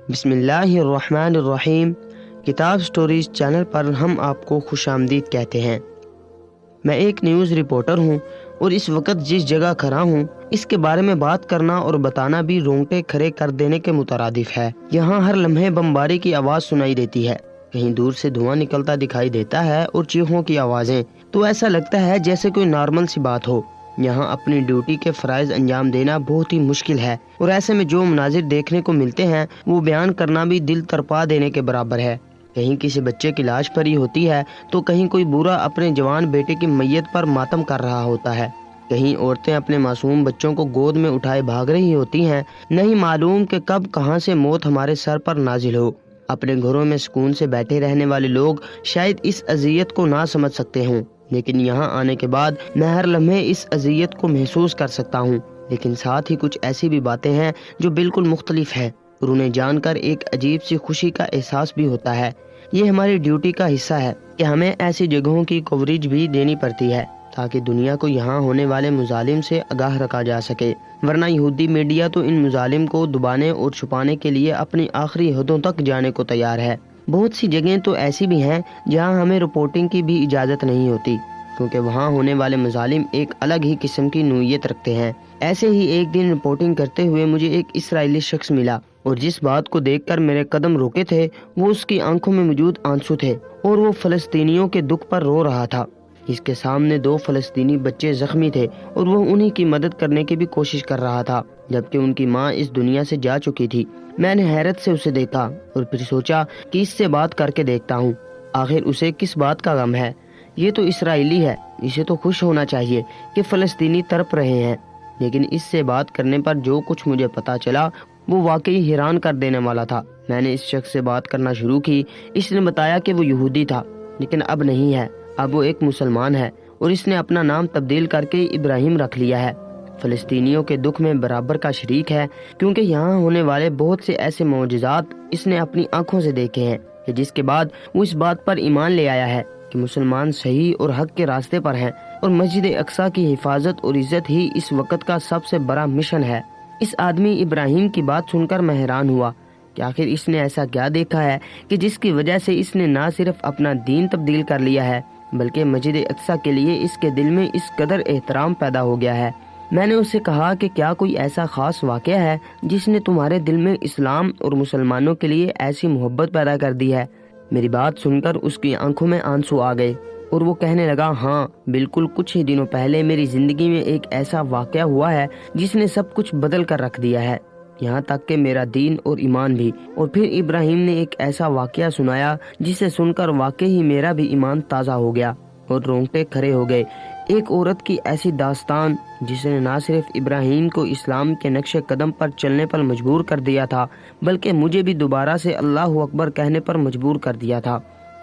بسم اللہ الرحمن الرحیم۔ کتاب سٹوریز چینل پر ہم آپ کو خوش آمدید کہتے ہیں۔ میں ایک نیوز رپورٹر ہوں اور اس وقت جس جگہ کھڑا ہوں اس کے بارے میں بات کرنا اور بتانا بھی رونگٹے کھڑے کر دینے کے مترادف ہے۔ یہاں ہر لمحے بمباری کی آواز سنائی دیتی ہے، کہیں دور سے دھواں نکلتا دکھائی دیتا ہے اور چیخوں کی آوازیں، تو ایسا لگتا ہے جیسے کوئی نارمل سی بات ہو۔ یہاں اپنی ڈیوٹی کے فرائض انجام دینا بہت ہی مشکل ہے، اور ایسے میں جو مناظر دیکھنے کو ملتے ہیں وہ بیان کرنا بھی دل تڑپا دینے کے برابر ہے۔ کہیں کسی بچے کی لاش پڑی ہوتی ہے تو کہیں کوئی بوڑھا اپنے جوان بیٹے کی میت پر ماتم کر رہا ہوتا ہے، کہیں عورتیں اپنے معصوم بچوں کو گود میں اٹھائے بھاگ رہی ہوتی ہیں۔ نہیں معلوم کہ کب کہاں سے موت ہمارے سر پر نازل ہو۔ اپنے گھروں میں سکون سے بیٹھے رہنے والے لوگ شاید اس اذیت کو نہ سمجھ سکتے ہوں، لیکن یہاں آنے کے بعد میں ہر لمحے اس اذیت کو محسوس کر سکتا ہوں۔ لیکن ساتھ ہی کچھ ایسی بھی باتیں ہیں جو بالکل مختلف ہے، اور انہیں جان کر ایک عجیب سی خوشی کا احساس بھی ہوتا ہے۔ یہ ہماری ڈیوٹی کا حصہ ہے کہ ہمیں ایسی جگہوں کی کوریج بھی دینی پڑتی ہے تاکہ دنیا کو یہاں ہونے والے مظالم سے آگاہ رکھا جا سکے، ورنہ یہودی میڈیا تو ان مظالم کو دبانے اور چھپانے کے لیے اپنی آخری حدوں تک جانے کو تیار ہے۔ بہت سی جگہیں تو ایسی بھی ہیں جہاں ہمیں رپورٹنگ کی بھی اجازت نہیں ہوتی، کیونکہ وہاں ہونے والے مظالم ایک الگ ہی قسم کی نوعیت رکھتے ہیں۔ ایسے ہی ایک دن رپورٹنگ کرتے ہوئے مجھے ایک اسرائیلی شخص ملا، اور جس بات کو دیکھ کر میرے قدم رکے تھے وہ اس کی آنکھوں میں موجود آنسو تھے، اور وہ فلسطینیوں کے دکھ پر رو رہا تھا۔ اس کے سامنے 2 فلسطینی بچے زخمی تھے اور وہ انہی کی مدد کرنے کی بھی کوشش کر رہا تھا، جبکہ ان کی ماں اس دنیا سے جا چکی تھی۔ میں نے حیرت سے اسے دیکھا اور پھر سوچا کہ اس سے بات کر کے دیکھتا ہوں، آخر اسے کس بات کا غم ہے۔ یہ تو اسرائیلی ہے، اسے تو خوش ہونا چاہیے کہ فلسطینی تڑپ رہے ہیں، لیکن اس سے بات کرنے پر جو کچھ مجھے پتا چلا وہ واقعی حیران کر دینے والا تھا۔ میں نے اس شخص سے بات کرنا شروع کی۔ اس نے بتایا کہ وہ یہودی تھا، لیکن اب نہیں ہے، اب وہ ایک مسلمان ہے، اور اس نے اپنا نام تبدیل کر کے ابراہیم رکھ لیا ہے۔ فلسطینیوں کے دکھ میں برابر کا شریک ہے، کیونکہ یہاں ہونے والے بہت سے ایسے معجزات اس نے اپنی آنکھوں سے دیکھے ہیں کہ جس کے بعد وہ اس بات پر ایمان لے آیا ہے کہ مسلمان صحیح اور حق کے راستے پر ہیں، اور مسجد اقصی کی حفاظت اور عزت ہی اس وقت کا سب سے بڑا مشن ہے۔ اس آدمی ابراہیم کی بات سن کر میں حیران ہوا کہ آخر اس نے ایسا کیا دیکھا ہے کہ جس کی وجہ سے اس نے نہ صرف اپنا دین تبدیل کر لیا ہے، بلکہ مسجد اقصی کے لیے اس کے دل میں اس قدر احترام پیدا ہو گیا ہے۔ میں نے اسے کہا کہ کیا کوئی ایسا خاص واقعہ ہے جس نے تمہارے دل میں اسلام اور مسلمانوں کے لیے ایسی محبت پیدا کر دی ہے؟ میری بات سن کر اس کی آنکھوں میں آنسو آ گئے اور وہ کہنے لگا، ہاں بالکل، کچھ ہی دنوں پہلے میری زندگی میں ایک ایسا واقعہ ہوا ہے جس نے سب کچھ بدل کر رکھ دیا ہے، یہاں تک کہ میرا دین اور ایمان بھی۔ اور پھر ابراہیم نے ایک ایسا واقعہ سنایا جسے سن کر واقعی میرا بھی ایمان تازہ ہو گیا اور رونگٹے کھڑے ہو گئے۔ ایک عورت کی ایسی داستان جس نے نہ صرف ابراہیم کو اسلام کے نقش قدم پر چلنے پر مجبور کر دیا تھا، بلکہ مجھے بھی دوبارہ سے اللہ اکبر کہنے پر مجبور کر دیا تھا۔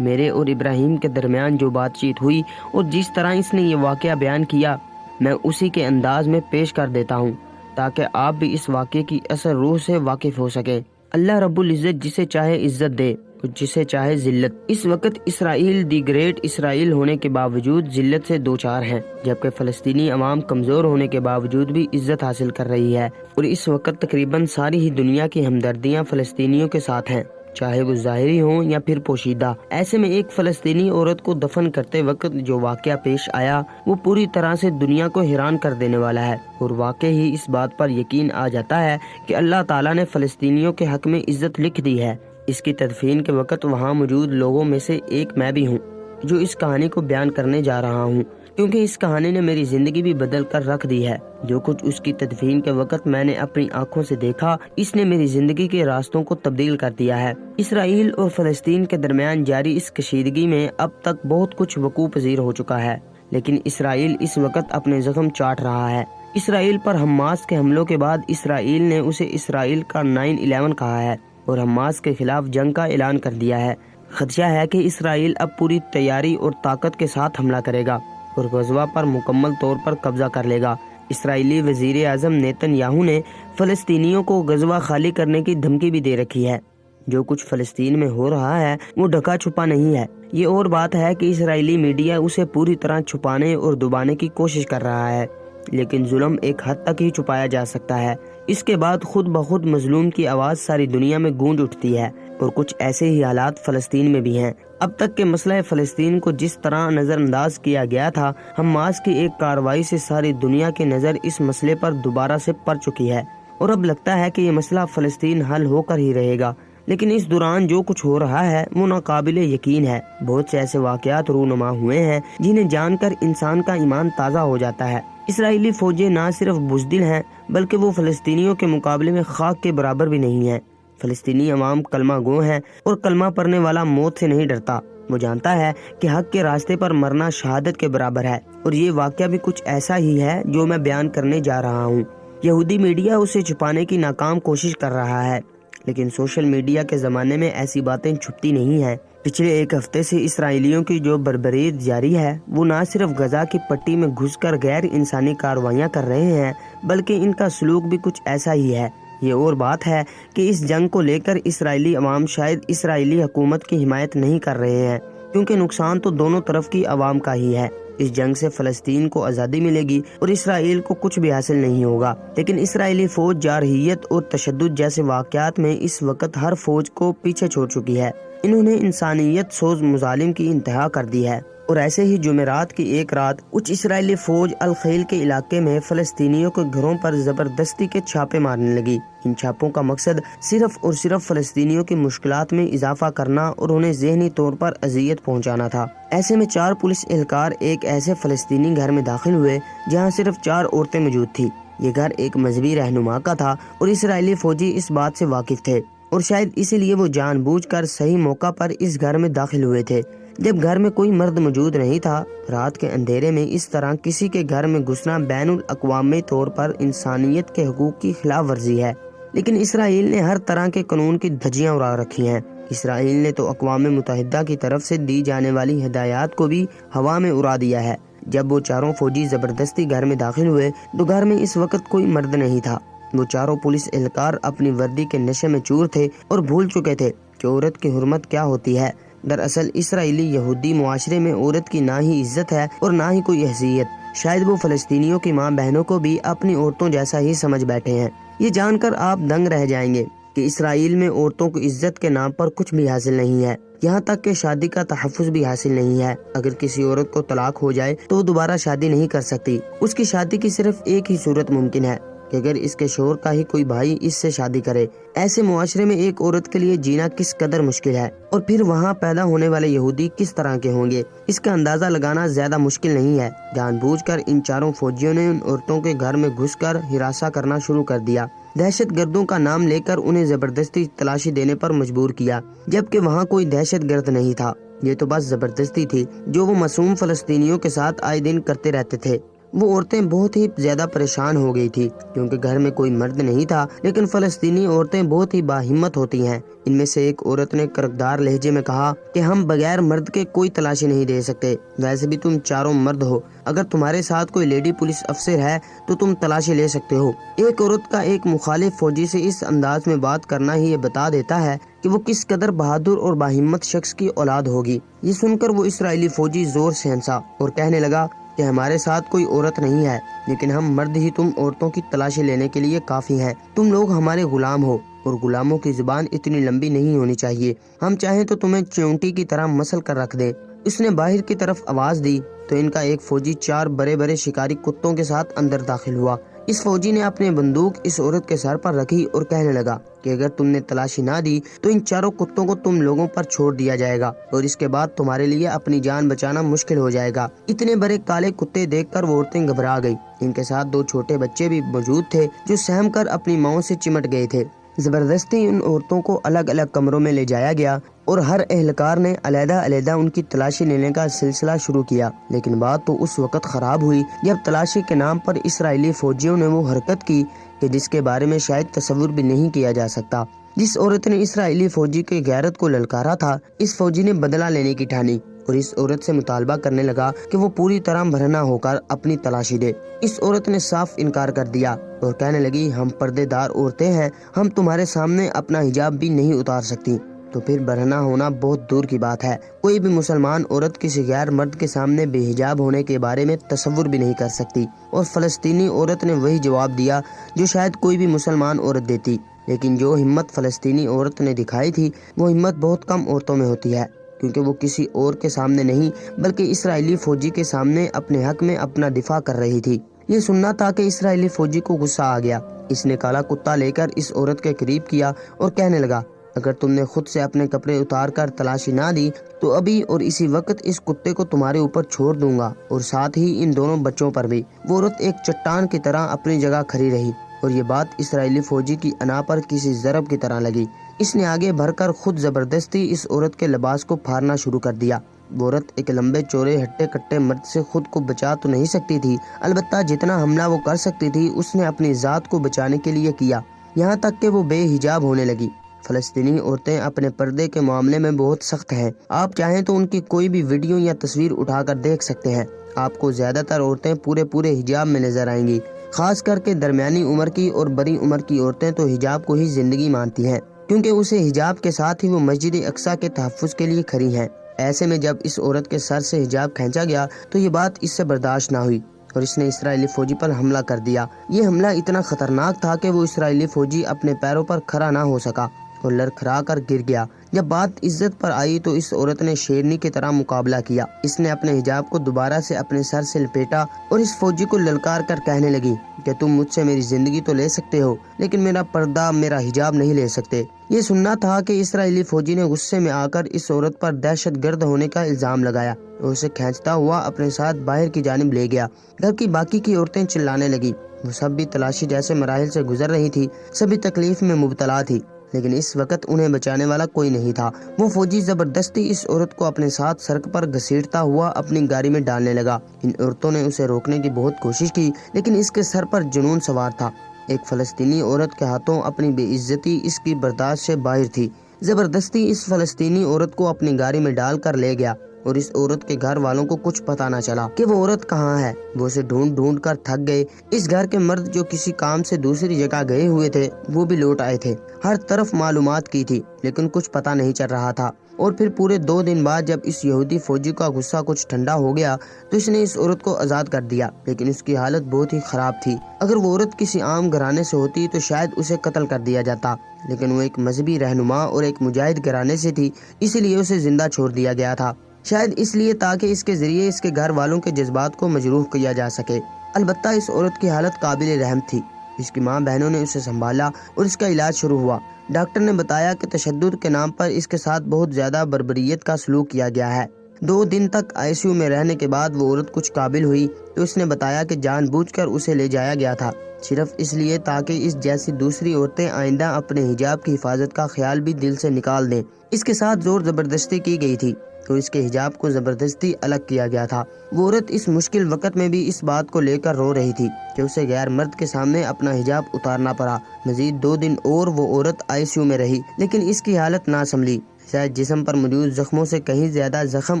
میرے اور ابراہیم کے درمیان جو بات چیت ہوئی اور جس طرح اس نے یہ واقعہ بیان کیا، میں اسی کے انداز میں پیش کر دیتا ہوں تاکہ آپ بھی اس واقعے کی اصل روح سے واقف ہو سکیں۔ اللہ رب العزت جسے چاہے عزت دے اور جسے چاہے ذلت۔ اس وقت اسرائیل دی گریٹ اسرائیل ہونے کے باوجود ذلت سے دوچار ہیں، جبکہ فلسطینی عوام کمزور ہونے کے باوجود بھی عزت حاصل کر رہی ہے، اور اس وقت تقریباً ساری ہی دنیا کی ہمدردیاں فلسطینیوں کے ساتھ ہیں، چاہے وہ ظاہری ہوں یا پھر پوشیدہ۔ ایسے میں ایک فلسطینی عورت کو دفن کرتے وقت جو واقعہ پیش آیا وہ پوری طرح سے دنیا کو حیران کر دینے والا ہے، اور واقعی ہی اس بات پر یقین آ جاتا ہے کہ اللہ تعالیٰ نے فلسطینیوں کے حق میں عزت لکھ دی ہے۔ اس کی تدفین کے وقت وہاں موجود لوگوں میں سے ایک میں بھی ہوں جو اس کہانی کو بیان کرنے جا رہا ہوں، کیونکہ اس کہانی نے میری زندگی بھی بدل کر رکھ دی ہے۔ جو کچھ اس کی تدفین کے وقت میں نے اپنی آنکھوں سے دیکھا، اس نے میری زندگی کے راستوں کو تبدیل کر دیا ہے۔ اسرائیل اور فلسطین کے درمیان جاری اس کشیدگی میں اب تک بہت کچھ وقوع پذیر ہو چکا ہے، لیکن اسرائیل اس وقت اپنے زخم چاٹ رہا ہے۔ اسرائیل پر حماس کے حملوں کے بعد اسرائیل نے اسے اسرائیل کا 9/11 کہا ہے اور حماس کے خلاف جنگ کا اعلان کر دیا ہے۔ خدشہ ہے کہ اسرائیل اب پوری تیاری اور طاقت کے ساتھ حملہ کرے گا اور غزہ پر مکمل طور پر قبضہ کر لے گا۔ اسرائیلی وزیر اعظم نیتن یاہو نے فلسطینیوں کو غزہ خالی کرنے کی دھمکی بھی دے رکھی ہے۔ جو کچھ فلسطین میں ہو رہا ہے وہ ڈھکا چھپا نہیں ہے۔ یہ اور بات ہے کہ اسرائیلی میڈیا اسے پوری طرح چھپانے اور دبانے کی کوشش کر رہا ہے، لیکن ظلم ایک حد تک ہی چھپایا جا سکتا ہے۔ اس کے بعد خود بخود مظلوم کی آواز ساری دنیا میں گونج اٹھتی ہے، اور کچھ ایسے ہی حالات فلسطین میں بھی ہیں۔ اب تک کے مسئلہ فلسطین کو جس طرح نظر انداز کیا گیا تھا، حماس کی ایک کارروائی سے ساری دنیا کی نظر اس مسئلے پر دوبارہ سے پڑ چکی ہے، اور اب لگتا ہے کہ یہ مسئلہ فلسطین حل ہو کر ہی رہے گا۔ لیکن اس دوران جو کچھ ہو رہا ہے وہ ناقابل یقین ہے۔ بہت سے ایسے واقعات رونما ہوئے ہیں جنہیں جان کر انسان کا ایمان تازہ ہو جاتا ہے۔ اسرائیلی فوجیں نہ صرف بزدل ہیں بلکہ وہ فلسطینیوں کے مقابلے میں خاک کے برابر بھی نہیں ہیں۔ فلسطینی عوام کلمہ گو ہیں، اور کلمہ پڑھنے والا موت سے نہیں ڈرتا۔ وہ جانتا ہے کہ حق کے راستے پر مرنا شہادت کے برابر ہے، اور یہ واقعہ بھی کچھ ایسا ہی ہے جو میں بیان کرنے جا رہا ہوں۔ یہودی میڈیا اسے چھپانے کی ناکام کوشش کر رہا ہے، لیکن سوشل میڈیا کے زمانے میں ایسی باتیں چھپتی نہیں ہیں۔ پچھلے ایک ہفتے سے اسرائیلیوں کی جو بربریت جاری ہے، وہ نہ صرف غزہ کی پٹی میں گھس کر غیر انسانی کارروائیاں کر رہے ہیں، بلکہ ان کا سلوک بھی کچھ ایسا ہی ہے۔ یہ اور بات ہے کہ اس جنگ کو لے کر اسرائیلی عوام شاید اسرائیلی حکومت کی حمایت نہیں کر رہے ہیں، کیونکہ نقصان تو دونوں طرف کی عوام کا ہی ہے۔ اس جنگ سے فلسطین کو آزادی ملے گی اور اسرائیل کو کچھ بھی حاصل نہیں ہوگا، لیکن اسرائیلی فوج جارحیت اور تشدد جیسے واقعات میں اس وقت ہر فوج کو پیچھے چھوڑ چکی ہے۔ انہوں نے انسانیت سوز مظالم کی انتہا کر دی ہے، اور ایسے ہی جمعرات کی ایک رات کچھ اسرائیلی فوج الخیل کے علاقے میں فلسطینیوں کے گھروں پر زبردستی کے چھاپے مارنے لگی۔ ان چھاپوں کا مقصد صرف اور صرف فلسطینیوں کی مشکلات میں اضافہ کرنا اور انہیں ذہنی طور پر اذیت پہنچانا تھا۔ ایسے میں 4 پولیس اہلکار ایک ایسے فلسطینی گھر میں داخل ہوئے جہاں صرف 4 عورتیں موجود تھیں۔ یہ گھر ایک مذہبی رہنما کا تھا، اور اسرائیلی فوجی اس بات سے واقف تھے، اور شاید اسی لیے وہ جان بوجھ کر صحیح موقع پر اس گھر میں داخل ہوئے تھے جب گھر میں کوئی مرد موجود نہیں تھا۔ رات کے اندھیرے میں اس طرح کسی کے گھر میں گھسنا بین الاقوامی طور پر انسانیت کے حقوق کی خلاف ورزی ہے، لیکن اسرائیل نے ہر طرح کے قانون کی دھجیاں اڑا رکھی ہیں۔ اسرائیل نے تو اقوام متحدہ کی طرف سے دی جانے والی ہدایات کو بھی ہوا میں اڑا دیا ہے۔ جب وہ 4 فوجی زبردستی گھر میں داخل ہوئے تو گھر میں اس وقت کوئی مرد نہیں تھا۔ وہ 4 پولیس اہلکار اپنی وردی کے نشے میں چور تھے اور بھول چکے تھے کہ عورت کی حرمت کیا ہوتی ہے۔ دراصل اسرائیلی یہودی معاشرے میں عورت کی نہ ہی عزت ہے اور نہ ہی کوئی حیثیت۔ شاید وہ فلسطینیوں کی ماں بہنوں کو بھی اپنی عورتوں جیسا ہی سمجھ بیٹھے ہیں۔ یہ جان کر آپ دنگ رہ جائیں گے کہ اسرائیل میں عورتوں کو عزت کے نام پر کچھ بھی حاصل نہیں ہے، یہاں تک کہ شادی کا تحفظ بھی حاصل نہیں ہے۔ اگر کسی عورت کو طلاق ہو جائے تو وہ دوبارہ شادی نہیں کر سکتی۔ اس کی شادی کی صرف ایک ہی صورت ممکن ہے کہ اگر اس کے شوہر کا ہی کوئی بھائی اس سے شادی کرے۔ ایسے معاشرے میں ایک عورت کے لیے جینا کس قدر مشکل ہے، اور پھر وہاں پیدا ہونے والے یہودی کس طرح کے ہوں گے، اس کا اندازہ لگانا زیادہ مشکل نہیں ہے۔ جان بوجھ کر ان 4 فوجیوں نے ان عورتوں کے گھر میں گھس کر ہراساں کرنا شروع کر دیا۔ دہشت گردوں کا نام لے کر انہیں زبردستی تلاشی دینے پر مجبور کیا، جبکہ وہاں کوئی دہشت گرد نہیں تھا۔ یہ تو بس زبردستی تھی جو وہ معصوم فلسطینیوں کے ساتھ آئے دن کرتے رہتے تھے۔ وہ عورتیں بہت ہی زیادہ پریشان ہو گئی تھی کیونکہ گھر میں کوئی مرد نہیں تھا، لیکن فلسطینی عورتیں بہت ہی باہمت ہوتی ہیں۔ ان میں سے ایک عورت نے کرکدار لہجے میں کہا کہ ہم بغیر مرد کے کوئی تلاشی نہیں دے سکتے، ویسے بھی تم 4 مرد ہو، اگر تمہارے ساتھ کوئی لیڈی پولیس افسر ہے تو تم تلاشی لے سکتے ہو۔ ایک عورت کا ایک مخالف فوجی سے اس انداز میں بات کرنا ہی یہ بتا دیتا ہے کہ وہ کس قدر بہادر اور باہمت شخص کی اولاد ہوگی۔ یہ سن کر وہ اسرائیلی فوجی زور سے ہنسا اور کہنے لگا کہ ہمارے ساتھ کوئی عورت نہیں ہے، لیکن ہم مرد ہی تم عورتوں کی تلاشی لینے کے لیے کافی ہیں۔ تم لوگ ہمارے غلام ہو، اور غلاموں کی زبان اتنی لمبی نہیں ہونی چاہیے، ہم چاہیں تو تمہیں چونٹی کی طرح مسل کر رکھ دیں۔ اس نے باہر کی طرف آواز دی تو ان کا ایک فوجی 4 بڑے بڑے شکاری کتوں کے ساتھ اندر داخل ہوا۔ اس فوجی نے اپنی بندوق اس عورت کے سر پر رکھی اور کہنے لگا کہ اگر تم نے تلاشی نہ دی تو ان 4 کتوں کو تم لوگوں پر چھوڑ دیا جائے گا، اور اس کے بعد تمہارے لیے اپنی جان بچانا مشکل ہو جائے گا۔ اتنے بڑے کالے کتے دیکھ کر وہ عورتیں گھبرا گئی۔ ان کے ساتھ 2 چھوٹے بچے بھی موجود تھے جو سہم کر اپنی ماؤں سے چمٹ گئے تھے۔ زبردستی ان عورتوں کو الگ الگ کمروں میں لے جایا گیا اور ہر اہلکار نے علیحدہ علیحدہ ان کی تلاشی لینے کا سلسلہ شروع کیا۔ لیکن بات تو اس وقت خراب ہوئی جب تلاشی کے نام پر اسرائیلی فوجیوں نے وہ حرکت کی کہ جس کے بارے میں شاید تصور بھی نہیں کیا جا سکتا۔ جس عورت نے اسرائیلی فوجی کی غیرت کو للکارا تھا، اس فوجی نے بدلہ لینے کی ٹھانی اور اس عورت سے مطالبہ کرنے لگا کہ وہ پوری طرح بھرنا ہو کر اپنی تلاشی دے۔ اس عورت نے صاف انکار کر دیا اور کہنے لگی ہم پردے دار عورتیں ہیں، ہم تمہارے سامنے اپنا حجاب بھی نہیں اتار سکتی۔ تو پھر برہنہ ہونا بہت دور کی بات ہے۔ کوئی بھی مسلمان عورت کسی غیر مرد کے سامنے بے حجاب ہونے کے بارے میں تصور بھی نہیں کر سکتی، اور فلسطینی عورت نے وہی جواب دیا جو شاید کوئی بھی مسلمان عورت دیتی، لیکن جو ہمت فلسطینی عورت نے دکھائی تھی وہ ہمت بہت کم عورتوں میں ہوتی ہے، کیونکہ وہ کسی اور کے سامنے نہیں بلکہ اسرائیلی فوجی کے سامنے اپنے حق میں اپنا دفاع کر رہی تھی۔ یہ سننا تھا کہ اسرائیلی فوجی کو غصہ آ گیا۔ اس نے کالا کتا لے کر اس عورت کے قریب کیا اور کہنے لگا، اگر تم نے خود سے اپنے کپڑے اتار کر تلاشی نہ دی تو ابھی اور اسی وقت اس کتے کو تمہارے اوپر چھوڑ دوں گا، اور ساتھ ہی ان دونوں بچوں پر بھی۔ وہ عورت ایک چٹان کی طرح اپنی جگہ کھڑی رہی، اور یہ بات اسرائیلی فوجی کی انا پر کسی ضرب کی طرح لگی۔ اس نے آگے بڑھ کر خود زبردستی اس عورت کے لباس کو پھاڑنا شروع کر دیا۔ وہ عورت ایک لمبے چوڑے ہٹے کٹے مرد سے خود کو بچا تو نہیں سکتی تھی، البتہ جتنا حملہ وہ کر سکتی تھی اس نے اپنی ذات کو بچانے کے لیے کیا، یہاں تک کہ وہ بے حجاب ہونے لگی۔ فلسطینی عورتیں اپنے پردے کے معاملے میں بہت سخت ہیں۔ آپ چاہیں تو ان کی کوئی بھی ویڈیو یا تصویر اٹھا کر دیکھ سکتے ہیں، آپ کو زیادہ تر عورتیں پورے حجاب میں نظر آئیں گی۔ خاص کر کے درمیانی عمر کی اور بڑی عمر کی عورتیں تو حجاب کو ہی زندگی مانتی ہیں، کیونکہ اسے حجاب کے ساتھ ہی وہ مسجد اقصی کے تحفظ کے لیے کھڑی ہیں۔ ایسے میں جب اس عورت کے سر سے حجاب کھینچا گیا تو یہ بات اس سے برداشت نہ ہوئی، اور اس نے اسرائیلی فوجی پر حملہ کر دیا۔ یہ حملہ اتنا خطرناک تھا کہ وہ اسرائیلی فوجی اپنے پیروں پر کھڑا نہ ہو سکا اور لڑکھڑا کر گر گیا۔ جب بات عزت پر آئی تو اس عورت نے شیرنی کی طرح مقابلہ کیا۔ اس نے اپنے حجاب کو دوبارہ سے اپنے سر سے لپیٹا اور اس فوجی کو للکار کر کہنے لگی کہ تم مجھ سے میری زندگی تو لے سکتے ہو، لیکن میرا پردہ، میرا حجاب نہیں لے سکتے۔ یہ سننا تھا کہ اسرائیلی فوجی نے غصے میں آ کر اس عورت پر دہشت گرد ہونے کا الزام لگایا اور اسے کھینچتا ہوا اپنے ساتھ باہر کی جانب لے گیا۔ گھر کی باقی کی عورتیں چلانے لگی، وہ سب بھی تلاشی جیسے مراحل سے گزر رہی تھی، سبھی تکلیف میں مبتلا تھی، لیکن اس وقت انہیں بچانے والا کوئی نہیں تھا۔ وہ فوجی زبردستی اس عورت کو اپنے ساتھ سڑک پر گھسیٹتا ہوا اپنی گاڑی میں ڈالنے لگا۔ ان عورتوں نے اسے روکنے کی بہت کوشش کی، لیکن اس کے سر پر جنون سوار تھا۔ ایک فلسطینی عورت کے ہاتھوں اپنی بے عزتی اس کی برداشت سے باہر تھی۔ زبردستی اس فلسطینی عورت کو اپنی گاڑی میں ڈال کر لے گیا، اور اس عورت کے گھر والوں کو کچھ پتہ نہ چلا کہ وہ عورت کہاں ہے۔ وہ اسے ڈھونڈ ڈھونڈ کر تھک گئے۔ اس گھر کے مرد جو کسی کام سے دوسری جگہ گئے ہوئے تھے وہ بھی لوٹ آئے تھے۔ ہر طرف معلومات کی تھی، لیکن کچھ پتہ نہیں چل رہا تھا۔ اور پھر پورے 2 دن بعد جب اس یہودی فوجی کا غصہ کچھ ٹھنڈا ہو گیا تو اس نے اس عورت کو آزاد کر دیا، لیکن اس کی حالت بہت ہی خراب تھی۔ اگر وہ عورت کسی عام گھرانے سے ہوتی تو شاید اسے قتل کر دیا جاتا، لیکن وہ ایک مذہبی رہنما اور ایک مجاہد گھرانے سے تھی، اسی لیے اسے زندہ چھوڑ دیا گیا تھا، شاید اس لیے تاکہ اس کے ذریعے اس کے گھر والوں کے جذبات کو مجروح کیا جا سکے۔ البتہ اس عورت کی حالت قابل رحم تھی۔ اس کی ماں بہنوں نے اسے سنبھالا اور اس کا علاج شروع ہوا۔ ڈاکٹر نے بتایا کہ تشدد کے نام پر اس کے ساتھ بہت زیادہ بربریت کا سلوک کیا گیا ہے۔ 2 دن تک ICU میں رہنے کے بعد وہ عورت کچھ قابل ہوئی تو اس نے بتایا کہ جان بوجھ کر اسے لے جایا گیا تھا، صرف اس لیے تاکہ اس جیسی دوسری عورتیں آئندہ اپنے حجاب کی حفاظت کا خیال بھی دل سے نکال دیں۔ اس کے ساتھ زور زبردستی کی گئی تھی تو اس کے حجاب کو زبردستی الگ کیا گیا تھا۔ وہ عورت اس مشکل وقت میں بھی اس بات کو لے کر رو رہی تھی کہ اسے غیر مرد کے سامنے اپنا حجاب اتارنا پڑا۔ مزید 2 دن اور وہ عورت ICU میں رہی، لیکن اس کی حالت نہ سنبھلی۔ شاید جسم پر موجود زخموں سے کہیں زیادہ زخم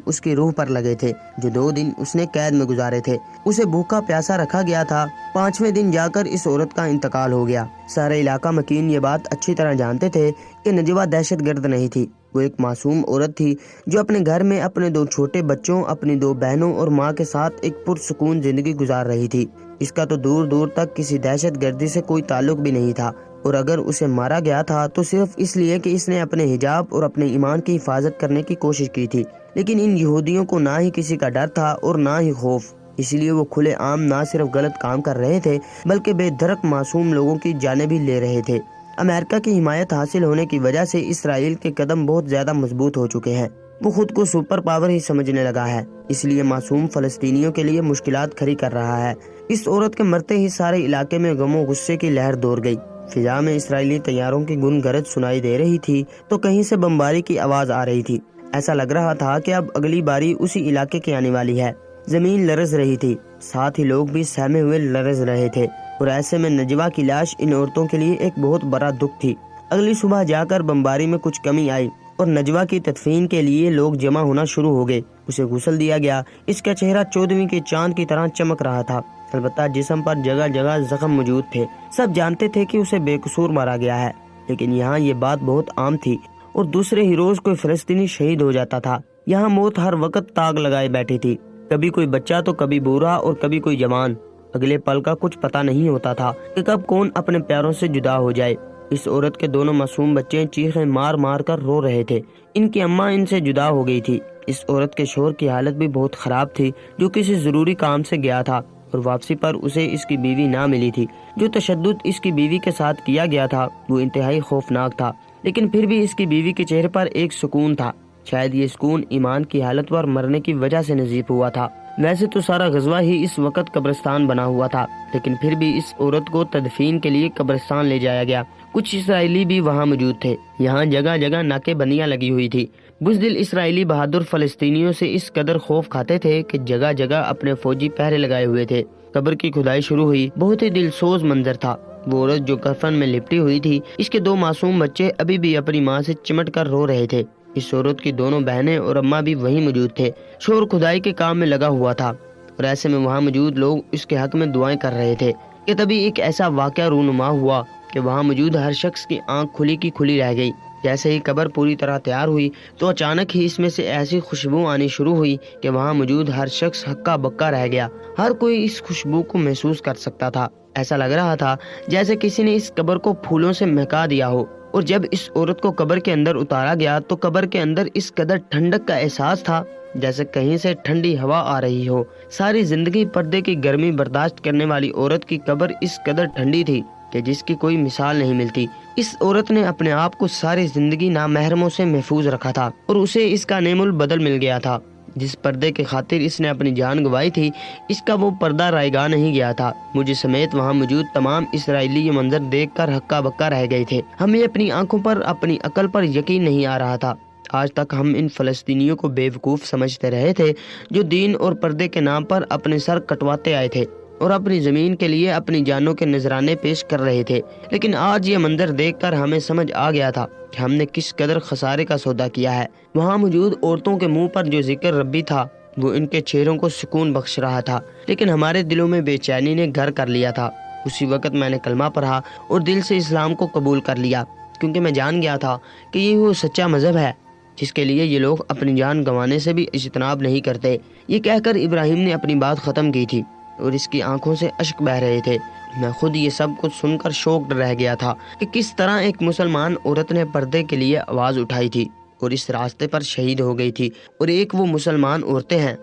اس کی روح پر لگے تھے، جو 2 دن اس نے قید میں گزارے تھے۔ اسے بھوکا پیاسا رکھا گیا تھا۔ 5ویں دن جا کر اس عورت کا انتقال ہو گیا۔ سارا علاقہ مکین یہ بات اچھی طرح جانتے تھے کہ نجوہ دہشت گرد نہیں تھی، وہ ایک معصوم عورت تھی جو اپنے گھر میں اپنے 2 چھوٹے بچوں، اپنی 2 بہنوں اور ماں کے ساتھ ایک پرسکون زندگی گزار رہی تھی۔ اس کا تو دور دور تک کسی دہشت گردی سے کوئی تعلق بھی نہیں تھا، اور اگر اسے مارا گیا تھا تو صرف اس لیے کہ اس نے اپنے حجاب اور اپنے ایمان کی حفاظت کرنے کی کوشش کی تھی۔ لیکن ان یہودیوں کو نہ ہی کسی کا ڈر تھا اور نہ ہی خوف، اس لیے وہ کھلے عام نہ صرف غلط کام کر رہے تھے بلکہ بے دھڑک معصوم لوگوں کی جانیں بھی لے رہے تھے۔ امریکہ کی حمایت حاصل ہونے کی وجہ سے اسرائیل کے قدم بہت زیادہ مضبوط ہو چکے ہیں۔ وہ خود کو سپر پاور ہی سمجھنے لگا ہے، اس لیے معصوم فلسطینیوں کے لیے مشکلات کھڑی کر رہا ہے۔ اس عورت کے مرتے ہی سارے علاقے میں غم و غصے کی لہر دور گئی۔ فضا میں اسرائیلی طیاروں کی گن گرج سنائی دے رہی تھی تو کہیں سے بمباری کی آواز آ رہی تھی۔ ایسا لگ رہا تھا کہ اب اگلی باری اسی علاقے کی آنے والی ہے۔ زمین لرز رہی تھی، ساتھ ہی لوگ بھی سہمے ہوئے لرز رہے تھے، اور ایسے میں نجوہ کی لاش ان عورتوں کے لیے ایک بہت بڑا دکھ تھی۔ اگلی صبح جا کر بمباری میں کچھ کمی آئی اور نجوہ کی تدفین کے لیے لوگ جمع ہونا شروع ہو گئے۔ اسے غسل دیا گیا۔ اس کا چہرہ 14ویں کے چاند کی طرح چمک رہا تھا، البتہ جسم پر جگہ جگہ زخم موجود تھے۔ سب جانتے تھے کہ اسے بے قصور مارا گیا ہے، لیکن یہاں یہ بات بہت عام تھی اور دوسرے ہی روز کوئی فلسطینی شہید ہو جاتا تھا۔ یہاں موت ہر وقت تاغ لگائے بیٹھی تھی، کبھی کوئی بچہ تو کبھی بوڑھا اور کبھی کوئی جوان۔ اگلے پل کا کچھ پتہ نہیں ہوتا تھا کہ کب کون اپنے پیاروں سے جدا ہو جائے۔ اس عورت کے دونوں معصوم بچے چیخیں مار مار کر رو رہے تھے۔ ان کی اماں ان سے جدا ہو گئی تھی۔ اس عورت کے شوہر کی حالت بھی بہت خراب تھی، جو کسی ضروری کام سے گیا تھا اور واپسی پر اسے اس کی بیوی نہ ملی تھی۔ جو تشدد اس کی بیوی کے ساتھ کیا گیا تھا وہ انتہائی خوفناک تھا، لیکن پھر بھی اس کی بیوی کے چہرے پر ایک سکون تھا۔ شاید یہ سکون ایمان کی حالت پر مرنے کی وجہ سے نصیب ہوا تھا۔ ویسے تو سارا غزوہ ہی اس وقت قبرستان بنا ہوا تھا، لیکن پھر بھی اس عورت کو تدفین کے لیے قبرستان لے جایا گیا۔ کچھ اسرائیلی بھی وہاں موجود تھے۔ یہاں جگہ جگہ ناکے بندیاں لگی ہوئی تھی۔ بزدل اسرائیلی بہادر فلسطینیوں سے اس قدر خوف کھاتے تھے کہ جگہ جگہ اپنے فوجی پہرے لگائے ہوئے تھے۔ قبر کی کھدائی شروع ہوئی۔ بہت ہی دل سوز منظر تھا۔ وہ عورت جو کفن میں لپٹی ہوئی تھی، اس کے 2 معصوم بچے ابھی بھی اپنی ماں سے چمٹ کر رو رہے تھے۔ اس عورت کی دونوں بہنیں اور اماں بھی وہیں موجود تھے۔ شوہر کھدائی کے کام میں لگا ہوا تھا اور ایسے میں وہاں موجود لوگ اس کے حق میں دعائیں کر رہے تھے کہ تبھی ایک ایسا واقعہ رونما ہوا کہ وہاں موجود ہر شخص کی آنکھ کھلی کی کھلی رہ گئی۔ جیسے ہی قبر پوری طرح تیار ہوئی تو اچانک ہی اس میں سے ایسی خوشبو آنی شروع ہوئی کہ وہاں موجود ہر شخص ہکا بکا رہ گیا۔ ہر کوئی اس خوشبو کو محسوس کر سکتا تھا۔ ایسا لگ رہا تھا جیسے کسی نے اس قبر کو پھولوں سے مہکا دیا ہو۔ اور جب اس عورت کو قبر کے اندر اتارا گیا تو قبر کے اندر اس قدر ٹھنڈک کا احساس تھا جیسے کہیں سے ٹھنڈی ہوا آ رہی ہو۔ ساری زندگی پردے کی گرمی برداشت کرنے والی عورت کی قبر اس قدر ٹھنڈی تھی کہ جس کی کوئی مثال نہیں ملتی۔ اس عورت نے اپنے آپ کو ساری زندگی نامحرموں سے محفوظ رکھا تھا اور اسے اس کا نعم البدل مل گیا تھا۔ جس پردے کی خاطر اس نے اپنی جان گنوائی تھی، اس کا وہ پردہ رائگاں نہیں گیا تھا۔ مجھے سمیت وہاں موجود تمام اسرائیلی یہ منظر دیکھ کر ہکا بکا رہ گئے تھے۔ ہمیں اپنی آنکھوں پر، اپنی عقل پر یقین نہیں آ رہا تھا۔ آج تک ہم ان فلسطینیوں کو بیوقوف سمجھتے رہے تھے جو دین اور پردے کے نام پر اپنے سر کٹواتے آئے تھے اور اپنی زمین کے لیے اپنی جانوں کے نذرانے پیش کر رہے تھے۔ لیکن آج یہ منظر دیکھ کر ہمیں سمجھ آ گیا تھا کہ ہم نے کس قدر خسارے کا سودا کیا ہے۔ وہاں موجود عورتوں کے منہ پر جو ذکر ربی تھا وہ ان کے چہروں کو سکون بخش رہا تھا، لیکن ہمارے دلوں میں بے چینی نے گھر کر لیا تھا۔ اسی وقت میں نے کلمہ پڑھا اور دل سے اسلام کو قبول کر لیا، کیونکہ میں جان گیا تھا کہ یہ وہ سچا مذہب ہے جس کے لیے یہ لوگ اپنی جان گنوانے سے بھی اجتناب نہیں کرتے۔ یہ کہہ کر ابراہیم نے اپنی بات ختم کی تھی اور اس کی آنکھوں سے اشک بہہ رہے تھے۔ میں خود یہ سب کچھ سن کر شوکڈ رہ گیا تھا کہ کس طرح ایک مسلمان عورت نے پردے کے لیے آواز اٹھائی تھی اور اس راستے پر شہید ہو گئی تھی، اور ایک وہ مسلمان عورتیں ہیں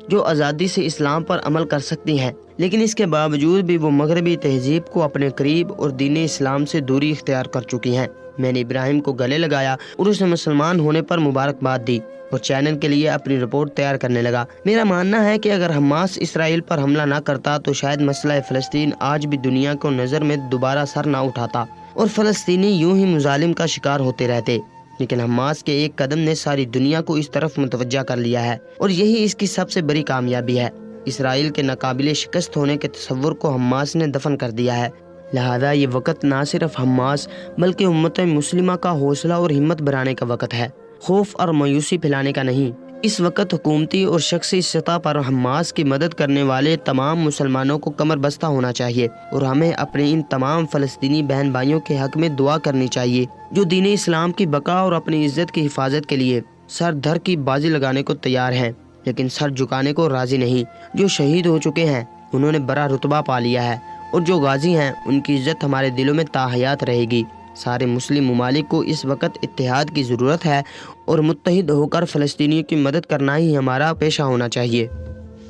جو آزادی سے اسلام پر عمل کر سکتی ہیں، لیکن اس کے باوجود بھی وہ مغربی تہذیب کو اپنے قریب اور دین اسلام سے دوری اختیار کر چکی ہیں۔ میں نے ابراہیم کو گلے لگایا اور اسے مسلمان ہونے پر مبارکباد دی اور چینل کے لیے اپنی رپورٹ تیار کرنے لگا۔ میرا ماننا ہے کہ اگر حماس اسرائیل پر حملہ نہ کرتا تو شاید مسئلہ فلسطین آج بھی دنیا کو نظر میں دوبارہ سر نہ اٹھاتا اور فلسطینی یوں ہی مظالم کا شکار ہوتے رہتے، لیکن حماس کے ایک قدم نے ساری دنیا کو اس طرف متوجہ کر لیا ہے اور یہی اس کی سب سے بڑی کامیابی ہے۔ اسرائیل کے ناقابل شکست ہونے کے تصور کو حماس نے دفن کر دیا ہے۔ لہذا یہ وقت نہ صرف حماس بلکہ امت مسلمہ کا حوصلہ اور ہمت بڑھانے کا وقت ہے، خوف اور مایوسی پھیلانے کا نہیں۔ اس وقت حکومتی اور شخصی سطح پر حماس کی مدد کرنے والے تمام مسلمانوں کو کمر بستہ ہونا چاہیے اور ہمیں اپنے ان تمام فلسطینی بہن بھائیوں کے حق میں دعا کرنی چاہیے جو دین اسلام کی بقا اور اپنی عزت کی حفاظت کے لیے سر دھر کی بازی لگانے کو تیار ہیں لیکن سر جھکانے کو راضی نہیں۔ جو شہید ہو چکے ہیں انہوں نے بڑا رتبہ پا لیا ہے اور جو غازی ہیں ان کی عزت ہمارے دلوں میں تا حیات رہے گی۔ سارے مسلم ممالک کو اس وقت اتحاد کی ضرورت ہے اور متحد ہو کر فلسطینیوں کی مدد کرنا ہی ہمارا پیشہ ہونا چاہیے۔